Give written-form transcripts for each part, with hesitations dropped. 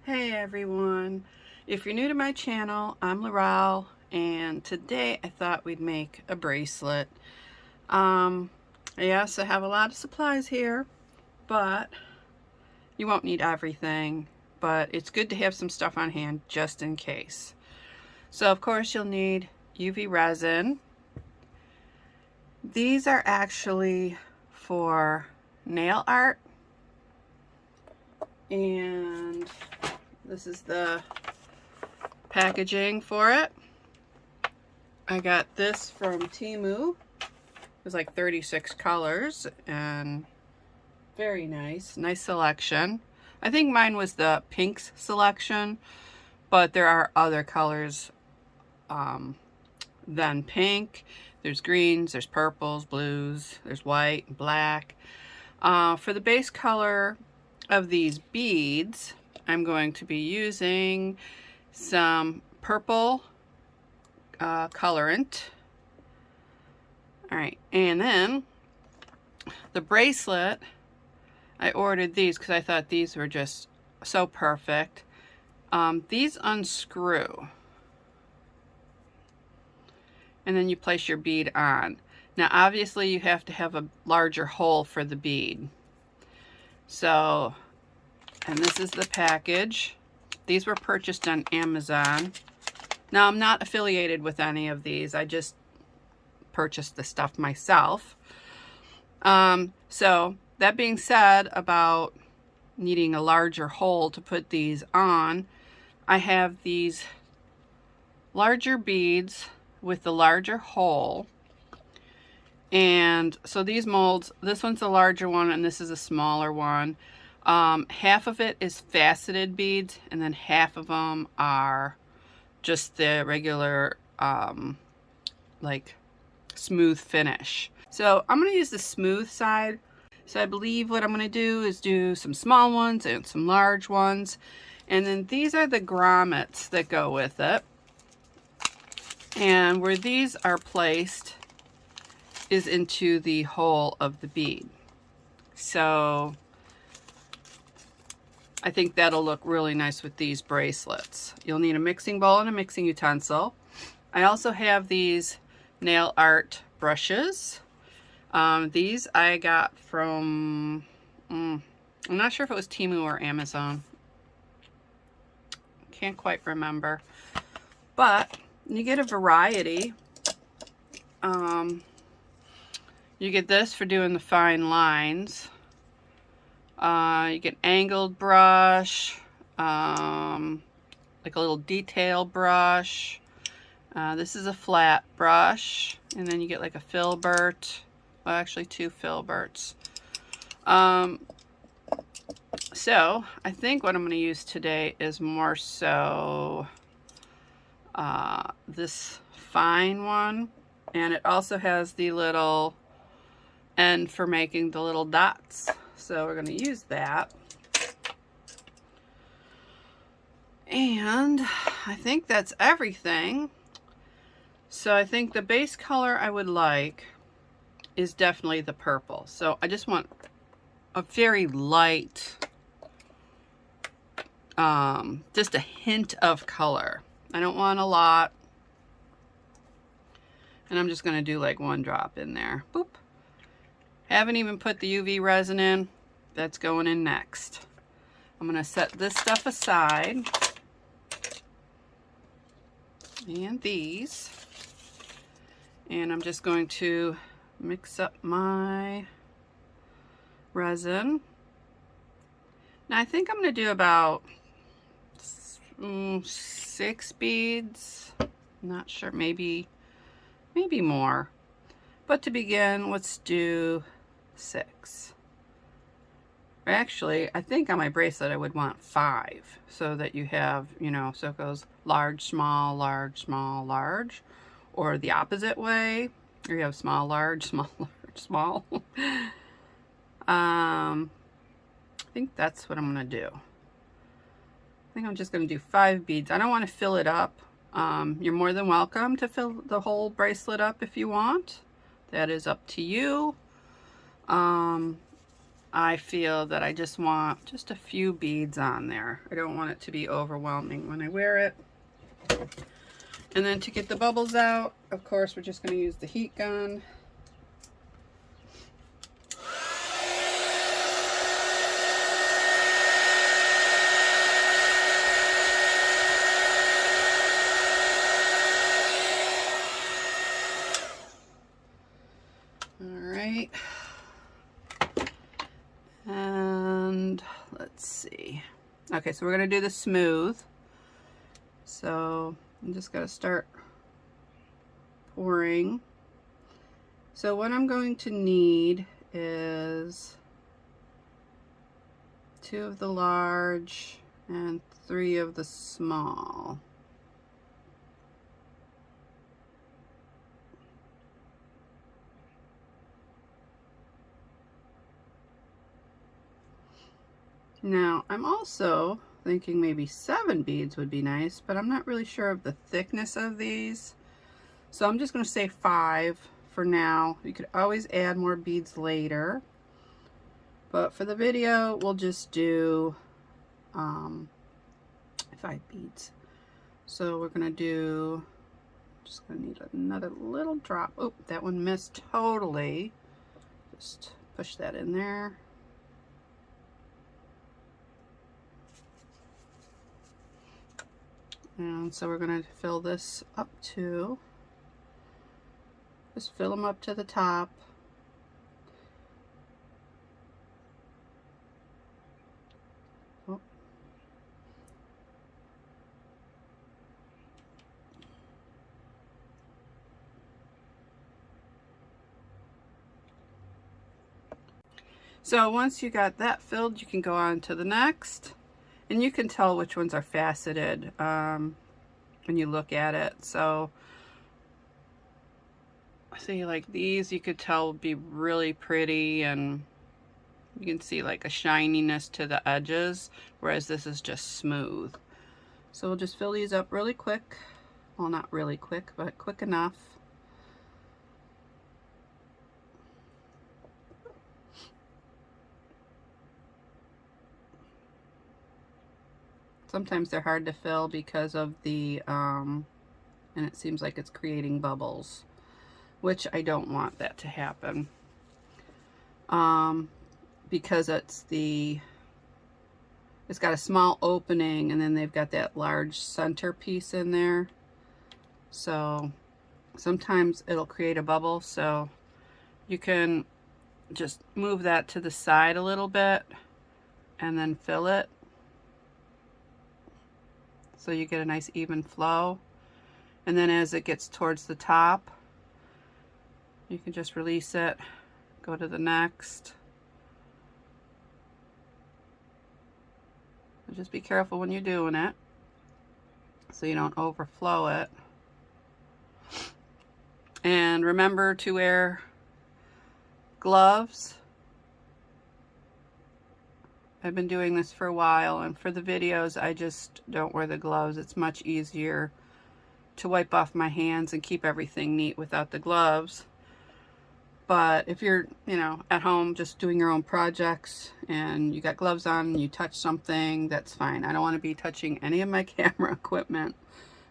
Hey everyone, if you're new to my channel, I'm Laurel, and today I thought we'd make a bracelet. Yes, I have a lot of supplies here, but you won't need everything, but it's good to have some stuff on hand just in case. So of course you'll need UV resin. These are actually for nail art, and this is the packaging for it. I got this from Temu. It was like 36 colors and very nice selection. I think mine was the pinks selection, but there are other colors than pink. There's greens, there's purples, blues, there's white, black. For the base color of these beads, I'm going to be using some purple colorant. All right, and then the bracelet, I ordered these because I thought these were just so perfect. These unscrew, and then you place your bead on. Now obviously you have to have a larger hole for the bead. So, and this is the package. These were purchased on Amazon. Now I'm not affiliated with any of these. I just purchased the stuff myself. So that being said about needing a larger hole to put these on, I have these larger beads with the larger hole. And so these molds, this one's a larger one and this is a smaller one. Half of it is faceted beads and then half of them are just the regular like smooth finish. So I'm going to use the smooth side. So I believe what I'm going to do is do some small ones and some large ones, and then these are the grommets that go with it. And where these are placed is into the hole of the bead. So I think that'll look really nice with these bracelets. You'll need a mixing bowl and a mixing utensil. I also have these nail art brushes. These I got from, I'm not sure if it was Temu or Amazon. Can't quite remember. But you get a variety. You get this for doing the fine lines. You get angled brush, like a little detail brush. This is a flat brush, and then you get like a filbert. Well, actually two filberts. So I think what I'm going to use today is more so this fine one, and it also has the little end for making the little dots. So we're going to use that. And I think that's everything. So I think the base color I would like is definitely the purple. So I just want a very light, just a hint of color. I don't want a lot. And I'm just going to do like one drop in there. Boop. Haven't even put the UV resin in. That's going in next. I'm going to set this stuff aside. And these. And I'm just going to mix up my resin. Now I think I'm going to do about 6 beads. Not sure, maybe more. But to begin, let's do 6. Actually, I think on my bracelet I would want 5, so that you have, you know, so it goes large, small, large, small, large, or the opposite way, or you have small, large, small, large, small. I think that's what I'm going to do. I think I'm just going to do 5 beads. I don't want to fill it up. You're more than welcome to fill the whole bracelet up if you want. That is up to you. I feel that I just want just a few beads on there. I don't want it to be overwhelming when I wear it. And then to get the bubbles out, of course, we're just going to use the heat gun. Alright, and let's see. Okay, so we're going to do the smooth. So I'm just going to start pouring. So what I'm going to need is 2 of the large and 3 of the small. Now, I'm also thinking maybe 7 beads would be nice, but I'm not really sure of the thickness of these. So I'm just going to say 5 for now. You could always add more beads later. But for the video, we'll just do 5 beads. So we're going to do, just going to need another little drop. Oh, that one missed totally. Just push that in there. And so we're going to fill this up to, just fill them up to the top. Oh. So once you got that filled, you can go on to the next. And you can tell which ones are faceted when you look at it. So, see, like these, you could tell would be really pretty, and you can see like a shininess to the edges, whereas this is just smooth. So we'll just fill these up really quick. Well, not really quick, but quick enough. Sometimes they're hard to fill because of the, and it seems like it's creating bubbles, which I don't want that to happen. Because it's got a small opening, and then they've got that large center piece in there. So sometimes it'll create a bubble, so you can just move that to the side a little bit and then fill it. So you get a nice even flow. And then as it gets towards the top, you can just release it, go to the next. So just be careful when you're doing it so you don't overflow it. And remember to wear gloves. I've been doing this for a while, and for the videos I just don't wear the gloves. It's much easier to wipe off my hands and keep everything neat without the gloves. But if you're, you know, at home just doing your own projects and you got gloves on and you touch something, that's fine. I don't want to be touching any of my camera equipment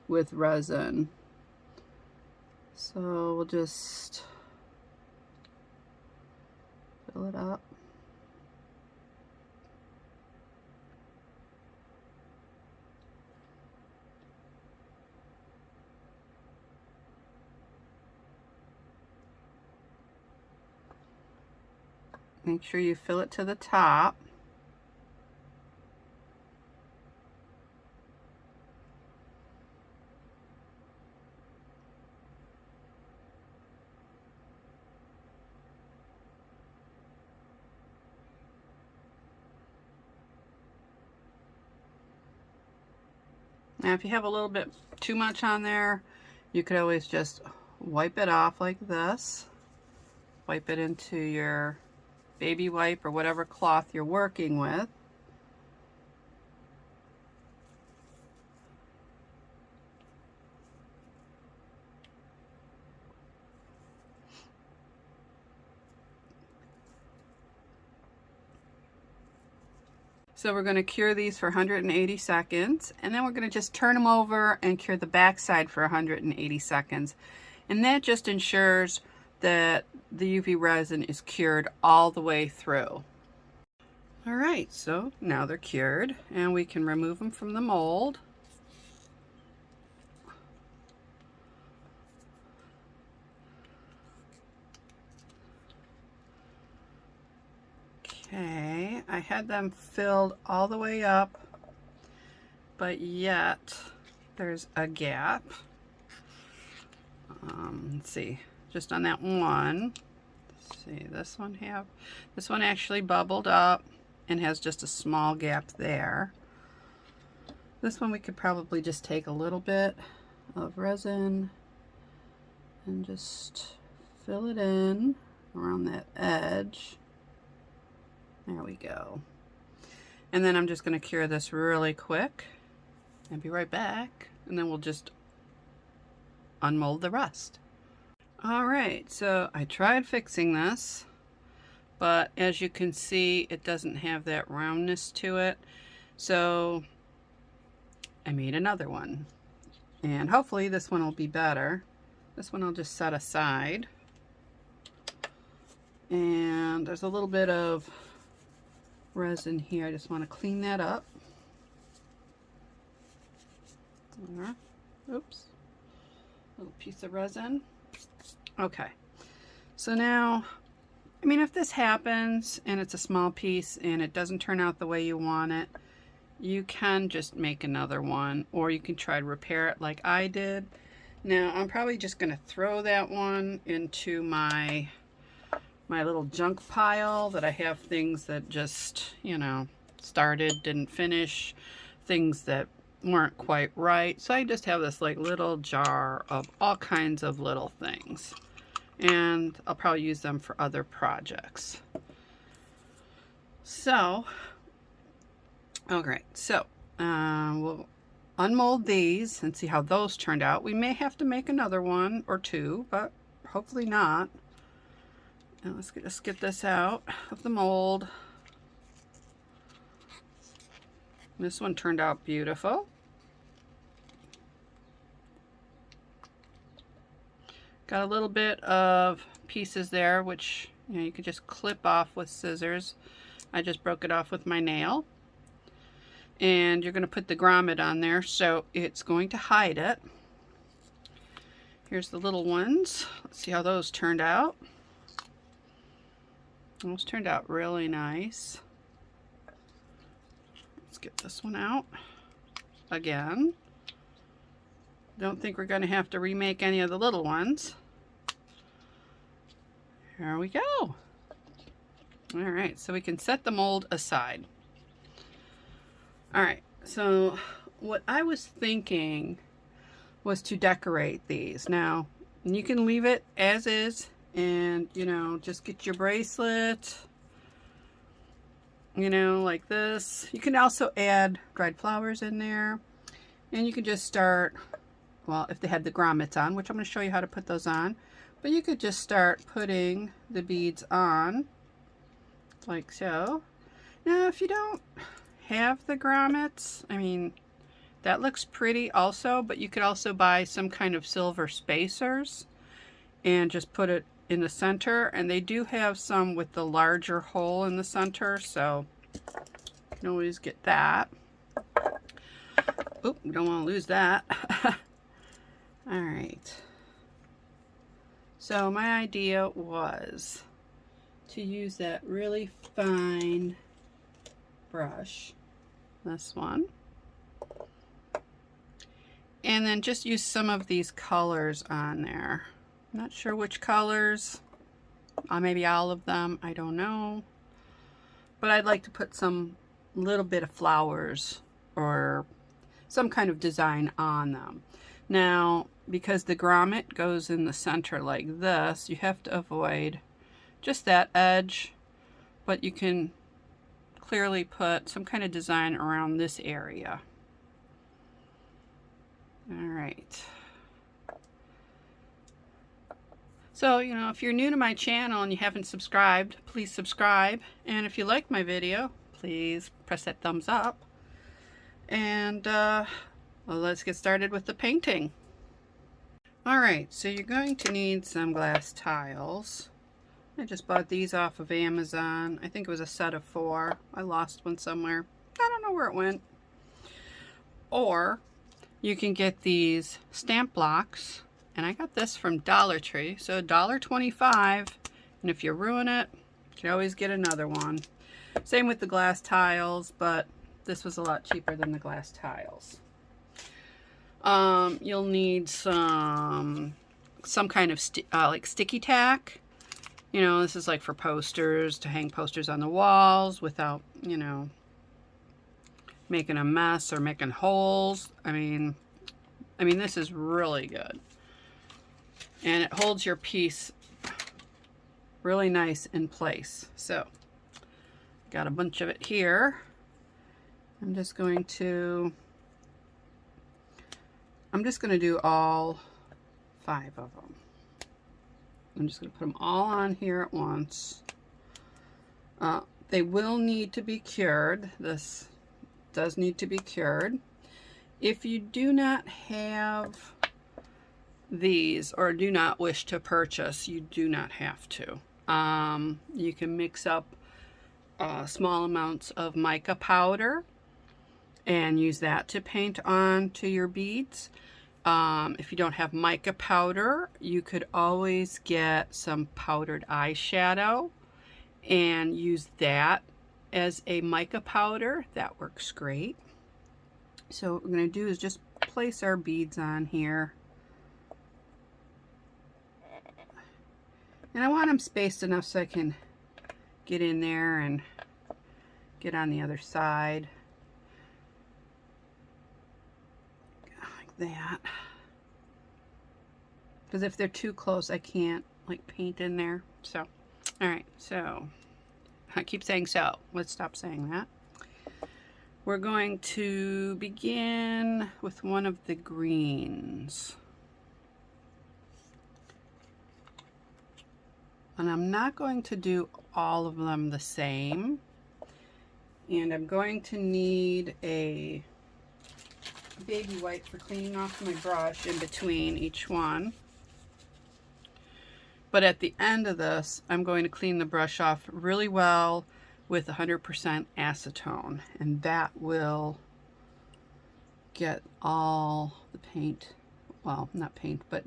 with resin. So we'll just fill it up. Make sure you fill it to the top. Now if you have a little bit too much on there, you could always just wipe it off like this. Wipe it into your baby wipe or whatever cloth you're working with. So we're going to cure these for 180 seconds, and then we're going to just turn them over and cure the back side for 180 seconds. And that just ensures that the UV resin is cured all the way through. All right, so now they're cured, and we can remove them from the mold. Okay, I had them filled all the way up, but yet there's a gap. Let's see, just on that one. Let's see, this one actually bubbled up and has just a small gap there. This one we could probably just take a little bit of resin and just fill it in around that edge. There we go. And then I'm just going to cure this really quick and be right back, and then we'll just unmold the rest. All right, so I tried fixing this, but as you can see, it doesn't have that roundness to it. So I made another one, and hopefully this one will be better. This one I'll just set aside. And there's a little bit of resin here. I just want to clean that up. Oops, little piece of resin. Okay, so now, I mean, if this happens and it's a small piece and it doesn't turn out the way you want it, you can just make another one, or you can try to repair it like I did. Now I'm probably just going to throw that one into my little junk pile that I have, things that just, you know, started, didn't finish, things that weren't quite right. So I just have this like little jar of all kinds of little things, and I'll probably use them for other projects. So, okay, so we'll unmold these and see how those turned out. We may have to make another one or two, but hopefully not. Now let's just get this out of the mold. This one turned out beautiful. Got a little bit of pieces there, which, you know, you could just clip off with scissors. I just broke it off with my nail. And you're going to put the grommet on there, so it's going to hide it. Here's the little ones. Let's see how those turned out. Those turned out really nice. Let's get this one out again. Don't think we're going to have to remake any of the little ones. Here we go. All right, so we can set the mold aside. All right, so what I was thinking was to decorate these. Now, you can leave it as is, and, you know, just get your bracelet, you know, like this. You can also add dried flowers in there, and you can just start, well, if they had the grommets on, which I'm going to show you how to put those on, but you could just start putting the beads on like so. Now, if you don't have the grommets, I mean, that looks pretty also, but you could also buy some kind of silver spacers and just put it in the center, and they do have some with the larger hole in the center, so you can always get that. Oop, we don't want to lose that. All right, so my idea was to use that really fine brush, this one, and then just use some of these colors on there. I'm not sure which colors, maybe all of them, I don't know, but I'd like to put some little bit of flowers or some kind of design on them. Now, because the grommet goes in the center like this, you have to avoid just that edge, but you can clearly put some kind of design around this area. All right. So, you know, if you're new to my channel and you haven't subscribed, please subscribe. And if you like my video, please press that thumbs up. And well, let's get started with the painting. Alright, so you're going to need some glass tiles. I just bought these off of Amazon. I think it was a set of 4. I lost one somewhere. I don't know where it went. Or you can get these stamp blocks, and I got this from Dollar Tree, so $1.25, and if you ruin it, you can always get another one. Same with the glass tiles, but this was a lot cheaper than the glass tiles. You'll need some kind of like sticky tack. You know, this is like for posters, to hang posters on the walls without, you know, making a mess or making holes. I mean, this is really good. And it holds your piece really nice in place. So, got a bunch of it here. I'm just going to do all 5 of them. I'm just going to put them all on here at once. They will need to be cured. This does need to be cured. If you do not have these or do not wish to purchase, you do not have to. You can mix up small amounts of mica powder and use that to paint on to your beads. If you don't have mica powder, you could always get some powdered eyeshadow and use that as a mica powder. That works great. So what we're going to do is just place our beads on here. And I want them spaced enough so I can get in there and get on the other side. Like that. Because if they're too close, I can't like paint in there. So, alright, so I keep saying so. Let's stop saying that. We're going to begin with one of the greens. And I'm not going to do all of them the same. And I'm going to need a baby wipe for cleaning off my brush in between each one. But at the end of this, I'm going to clean the brush off really well with 100% acetone, and that will get all the paint, well, not paint, but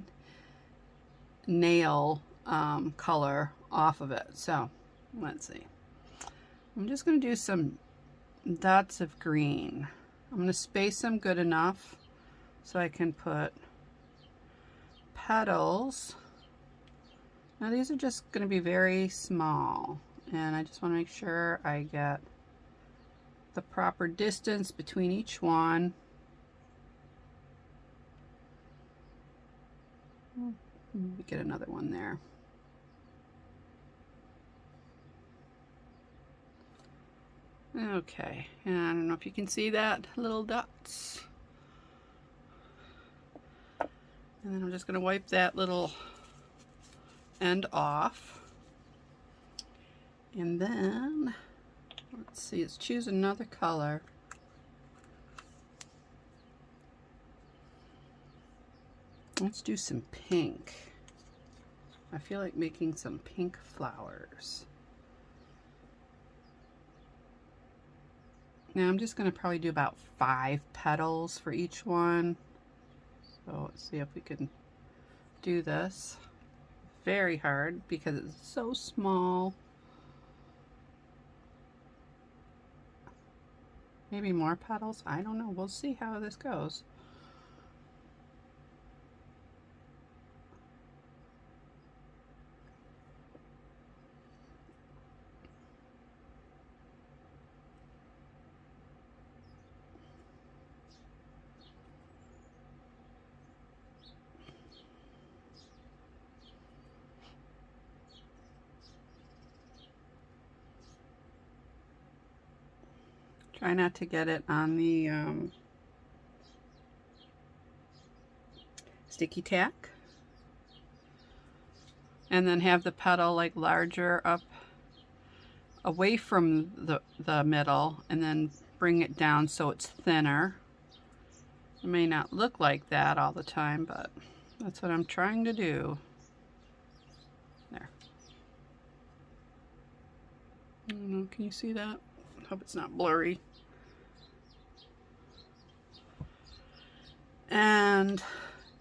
nail color off of it. So let's see. I'm just going to do some dots of green. I'm going to space them good enough so I can put petals. Now these are just going to be very small, and I just want to make sure I get the proper distance between each one. Maybe get another one there. Okay, and I don't know if you can see that, little dots. And then I'm just going to wipe that little end off. And then, let's see, let's choose another color. Let's do some pink. I feel like making some pink flowers. Now I'm just going to probably do about 5 petals for each one. So let's see if we can do this. Very hard because it's so small. Maybe more petals? I don't know. We'll see how this goes. Try not to get it on the sticky tack. And then have the petal like larger up away from the middle and then bring it down so it's thinner. It may not look like that all the time, but that's what I'm trying to do. There. I don't know, can you see that? Hope it's not blurry. And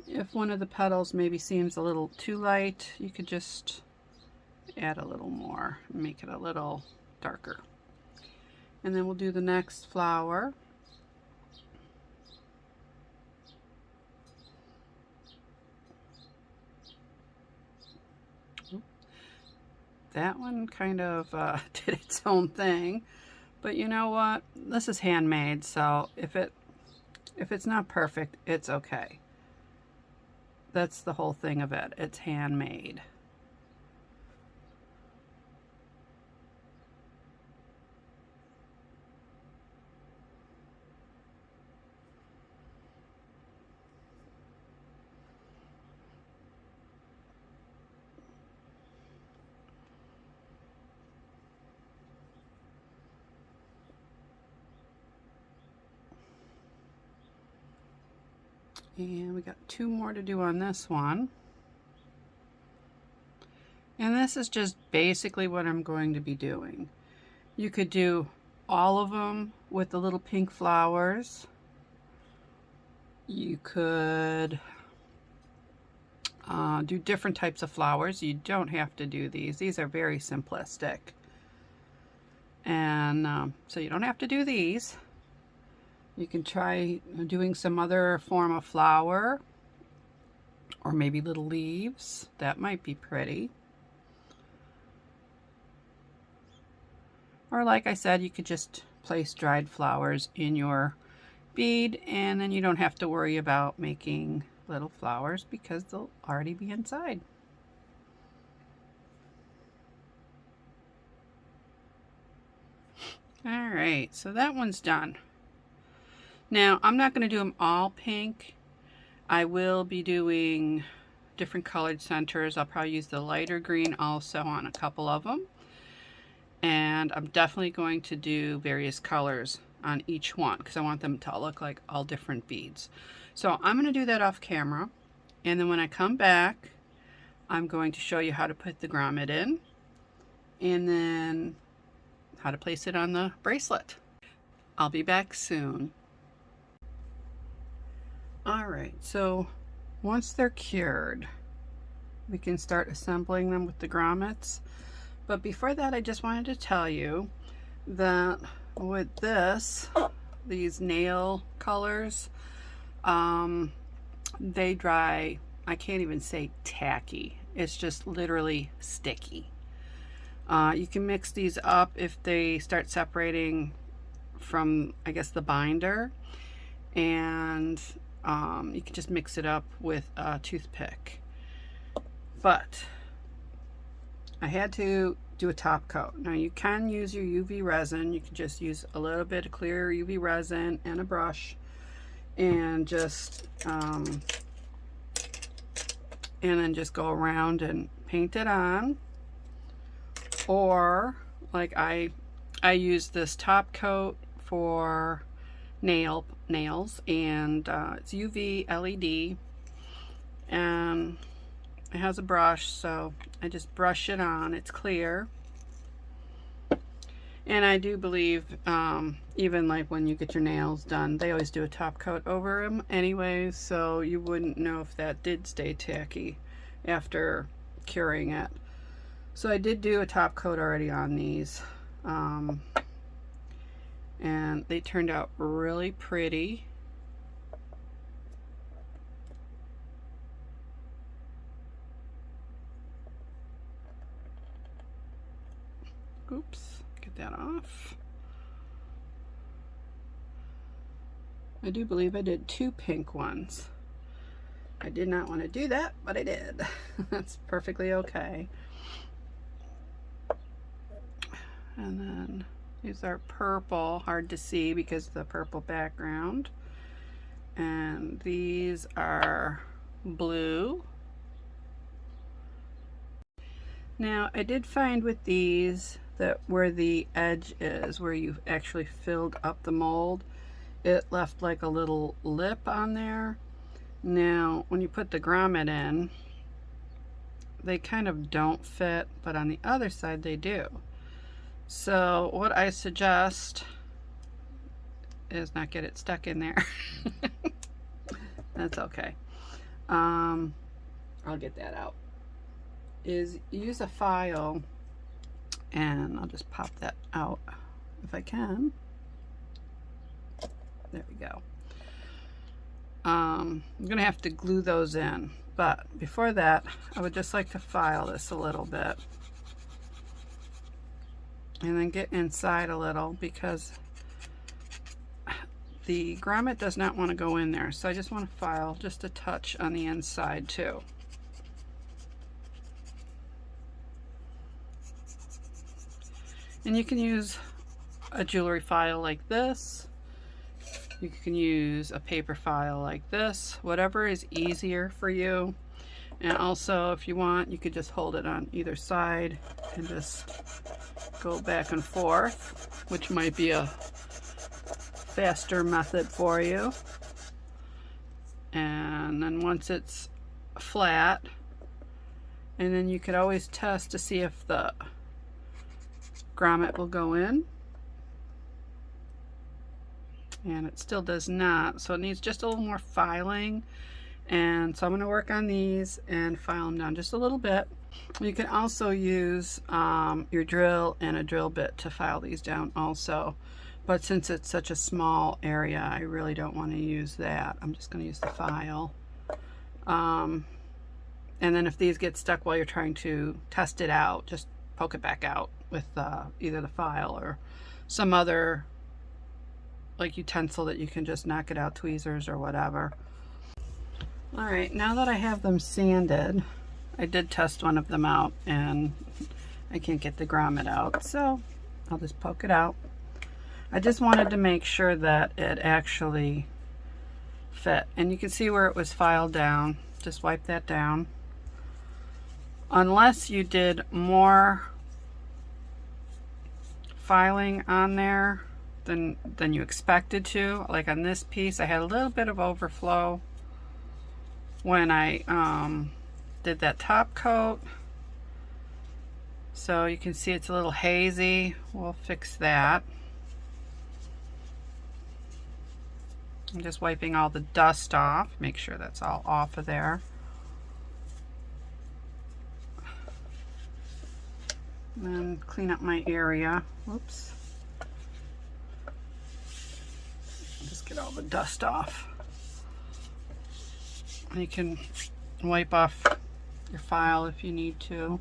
if one of the petals maybe seems a little too light, you could just add a little more, make it a little darker. And then we'll do the next flower. That one kind of did its own thing, but you know what? This is handmade, so if it's not perfect, it's okay. That's the whole thing of it. It's handmade. And we got 2 more to do on this one. And this is just basically what I'm going to be doing. You could do all of them with the little pink flowers. You could do different types of flowers. You don't have to do these. These are very simplistic. And so you don't have to do these. You can try doing some other form of flower, or maybe little leaves. That might be pretty. Or like I said, you could just place dried flowers in your bead, and then you don't have to worry about making little flowers because they'll already be inside. All right, so that one's done. Now, I'm not going to do them all pink. I will be doing different colored centers. I'll probably use the lighter green also on a couple of them. And I'm definitely going to do various colors on each one because I want them to all look like all different beads. So I'm going to do that off camera. And then when I come back, I'm going to show you how to put the grommet in and then how to place it on the bracelet. I'll be back soon. Alright, so once they're cured, we can start assembling them with the grommets. But before that, I just wanted to tell you that with these nail colors, they dry, I can't even say tacky. It's just literally sticky. You can mix these up if they start separating from, I guess, the binder. And you can just mix it up with a toothpick. But I had to do a top coat. Now you can use your UV resin. You can just use a little bit of clear UV resin and a brush and just and then just go around and paint it on. Or like I use this top coat for nails, and it's UV LED, and it has a brush, so I just brush it on. It's clear. And I do believe even like when you get your nails done, they always do a top coat over them anyways, so you wouldn't know if that did stay tacky after curing it. So I did do a top coat already on these, and they turned out really pretty. Oops, get that off. I do believe I did 2 pink ones. I did not want to do that, but I did. That's perfectly okay. And then these are purple, hard to see because of the purple background. And these are blue. Now I did find with these that where the edge is, where you've actually filled up the mold, it left like a little lip on there. Now, when you put the grommet in, they kind of don't fit, but on the other side they do. So what I suggest is not get it stuck in there. That's okay. I'll get that out. Is use a file, and I'll just pop that out if I can. There we go. I'm gonna have to glue those in, but before that I would just like to file this a little bit and then get inside a little, because the grommet does not want to go in there, so I just want to file just a touch on the inside too. And you can use a jewelry file like this. You can use a paper file like this, whatever is easier for you. And also, if you want, you could just hold it on either side and just go back and forth, which might be a faster method for you. And then once it's flat, and then you could always test to see if the grommet will go in. And it still does not, so it needs just a little more filing. And so I'm going to work on these and file them down just a little bit. You can also use your drill and a drill bit to file these down also, but since it's such a small area, I really don't want to use that. I'm just going to use the file. And then if these get stuck while you're trying to test it out, just poke it back out with either the file or some other like utensil that you can just knock it out, tweezers or whatever. All right, now that I have them sanded, I did test one of them out and I can't get the grommet out, so I'll just poke it out. I just wanted to make sure that it actually fit, and you can see where it was filed down. Just wipe that down. Unless you did more filing on there than you expected to, like on this piece I had a little bit of overflow when I did that top coat, so you can see it's a little hazy. We'll fix that. I'm just wiping all the dust off, make sure that's all off of there. And then clean up my area. Whoops. Just get all the dust off. You can wipe off your file if you need to.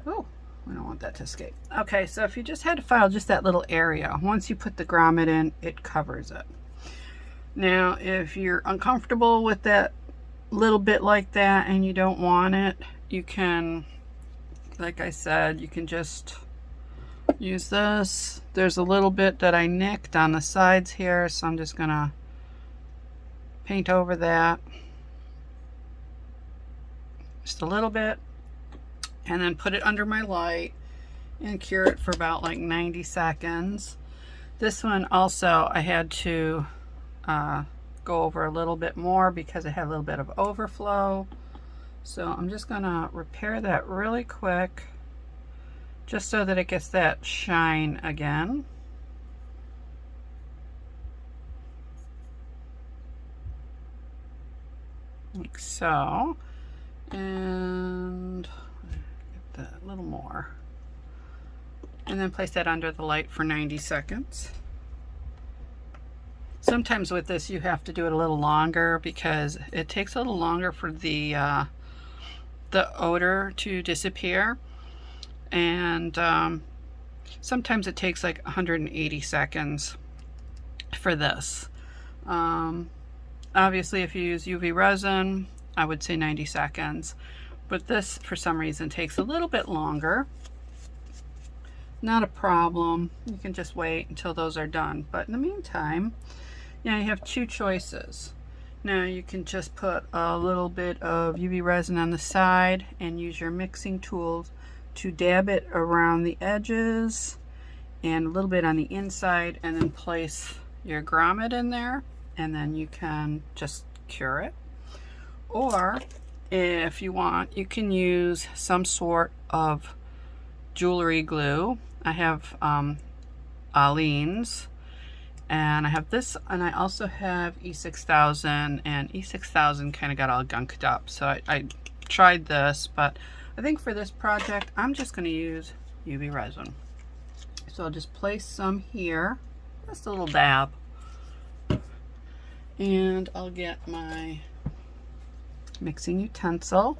Oh, we don't want that to escape. Okay, so if you just had to file just that little area, once you put the grommet in, it covers it. Now, if you're uncomfortable with that little bit like that and you don't want it, you can, like I said, you can just use this. There's a little bit that I nicked on the sides here, so I'm just gonna paint over that just a little bit and then put it under my light and cure it for about like 90 seconds. This one also I had to go over a little bit more because it had a little bit of overflow, so I'm just gonna repair that really quick just so that it gets that shine again. Like so. And get that a little more. And then place that under the light for 90 seconds. Sometimes with this you have to do it a little longer because it takes a little longer for the odor to disappear. And sometimes it takes like 180 seconds for this. Obviously if you use UV resin, I would say 90 seconds, but this for some reason takes a little bit longer. Not a problem, you can just wait until those are done, but in the meantime, you have two choices. Now you can just put a little bit of UV resin on the side and use your mixing tools to dab it around the edges and a little bit on the inside, and then place your grommet in there, and then you can just cure it. Or if you want, you can use some sort of jewelry glue. I have Aleene's, and I have this, and I also have E6000, and E6000 kind of got all gunked up, so I tried this, but I think for this project I'm just going to use UV resin. So I'll just place some here, just a little dab, and I'll get my mixing utensil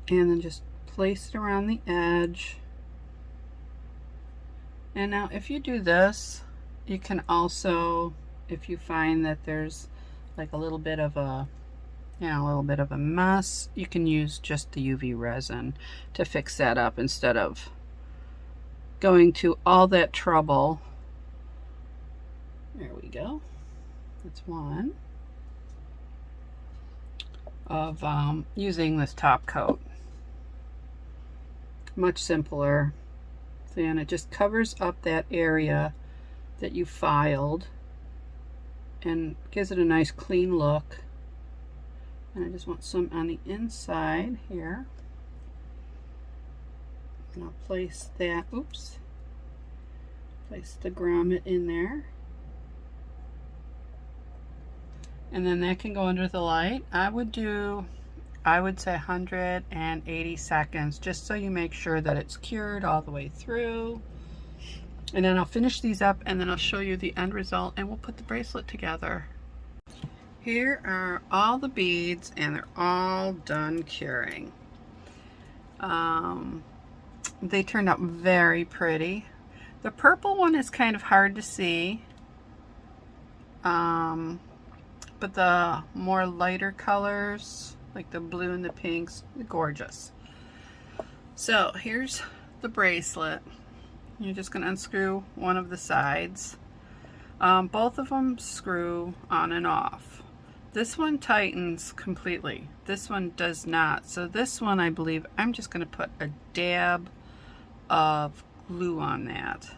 and then just place it around the edge. And now if you do this, you can also, if you find that there's like a little bit of a, you know, a little bit of a mess, you can use just the UV resin to fix that up instead of going to all that trouble. There we go. That's one. Of using this top coat. Much simpler. And it just covers up that area that you filed and gives it a nice clean look. And I just want some on the inside here. And I'll place that, oops, place the grommet in there. And then that can go under the light. I would say 180 seconds, just so you make sure that it's cured all the way through. And then I'll finish these up, and then I'll show you the end result, and we'll put the bracelet together. Here are all the beads, and they're all done curing. They turned out very pretty. The purple one is kind of hard to see. But the more lighter colors, like the blue and the pinks, gorgeous. So here's the bracelet. You're just going to unscrew one of the sides. Both of them screw on and off. This one tightens completely. This one does not. So this one, I believe, I'm just going to put a dab of glue on that.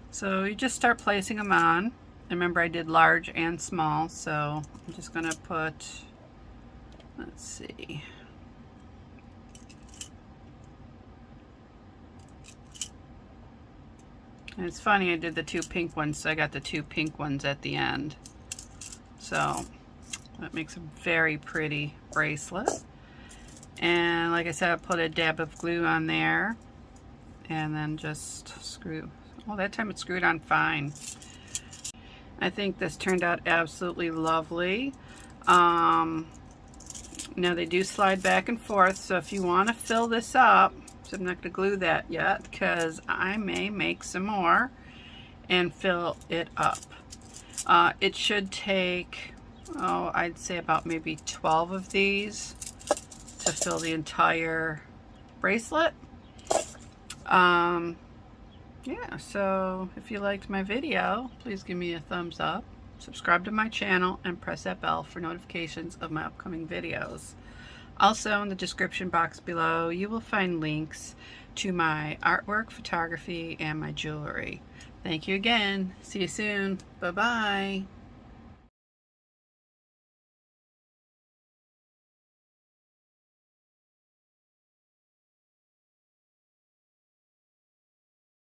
So you just start placing them on. Remember, I did large and small, so I'm just going to put, let's see, and it's funny, I did the two pink ones, so I got the two pink ones at the end. So that makes a very pretty bracelet. And like I said, I put a dab of glue on there and then just screw. Oh, that time it screwed on fine. I think this turned out absolutely lovely. Now they do slide back and forth, so if you want to fill this up, so I'm not going to glue that yet because I may make some more and fill it up. It should take, oh, I'd say about maybe 12 of these to fill the entire bracelet. Yeah, so if you liked my video, please give me a thumbs up, subscribe to my channel, and press that bell for notifications of my upcoming videos. Also, in the description box below, you will find links to my artwork, photography, and my jewelry. Thank you again. See you soon. Bye-bye.